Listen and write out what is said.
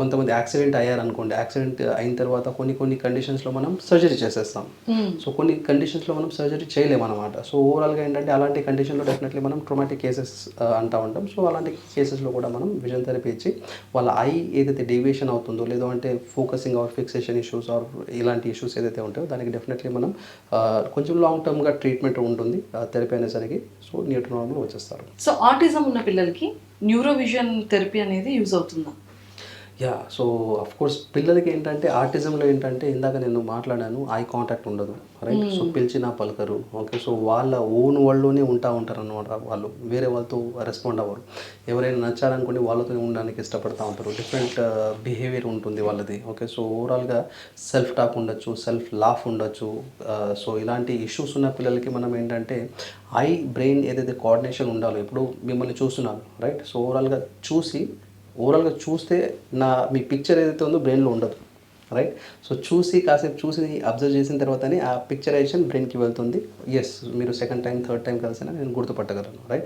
కొంతమంది accident అయ్యారనుకోండి, accident అయిన తర్వాత కొన్ని కండిషన్స్లో మనం సర్జరీ చేసేస్తాం. సో కొన్ని కండిషన్స్లో మనం సర్జరీ చేయలేమన్నమాట. సో ఓవరాల్గా ఏంటంటే అలాంటి కండిషన్లో డెఫినెట్లీ మనం ట్రోమాటిక్ కేసెస్ అంటూ ఉంటాం. సో అలాంటి కేసెస్లో కూడా మనం విజన్ థెరపీ ఇచ్చి వాళ్ళ ఐ ఏదైతే డేవియేషన్ అవుతుందో, లేదో అంటే focusing or fixation issues or ఇలాంటి ఇష్యూస్ ఏదైతే ఉంటాయో దానికి డెఫినెట్లీ మనం కొంచెం లాంగ్ టర్మ్గా ట్రీట్మెంట్ ఉంటుంది థెరపీ అనేసరికి. సో నియర్ టు నార్మల్ వచ్చేస్తారు. సో ఆటిజం ఉన్న పిల్లలకి న్యూరోవిజన్ థెరపీ అనేది యూజ్ అవుతుందా? సో కోర్స్ పిల్లలకి ఏంటంటే ఆటిజంలో ఏంటంటే ఇందాక నేను మాట్లాడాను, ఐ కాంటాక్ట్ ఉండదు, రైట్? సో పిలిచినా పలకరు. ఓకే, సో వాళ్ళ ఓన్ వరల్డ్లోనే ఉంటారు అన్నమాట. వాళ్ళు వేరే వాళ్ళతో రెస్పాండ్ అవ్వరు. ఎవరైనా నచ్చారనుకోండి వాళ్ళతో ఉండడానికి ఇష్టపడతా ఉంటారు. డిఫరెంట్ బిహేవియర్ ఉంటుంది వాళ్ళది. ఓకే, సో ఓవరాల్గా సెల్ఫ్ టాక్ ఉండొచ్చు, సెల్ఫ్ లాఫ్ ఉండొచ్చు. సో ఇలాంటి ఇష్యూస్ ఉన్న పిల్లలకి మనం ఏంటంటే ఐ బ్రెయిన్ ఏదైతే కోఆర్డినేషన్ ఉండాలో, ఇప్పుడు మిమ్మల్ని చూస్తున్నాను, రైట్? సో ఓవరాల్గా చూస్తే మీ పిక్చర్ ఏదైతే ఉందో బ్రెయిన్లో ఉండదు, రైట్? సో కాసేపు చూసి అబ్జర్వ్ చేసిన తర్వాతనే ఆ పిక్చరైజేషన్ బ్రెయిన్కి వెళ్తుంది. ఎస్, మీరు సెకండ్ టైం థర్డ్ టైం కలిసినా నేను గుర్తుపట్టగలను, రైట్?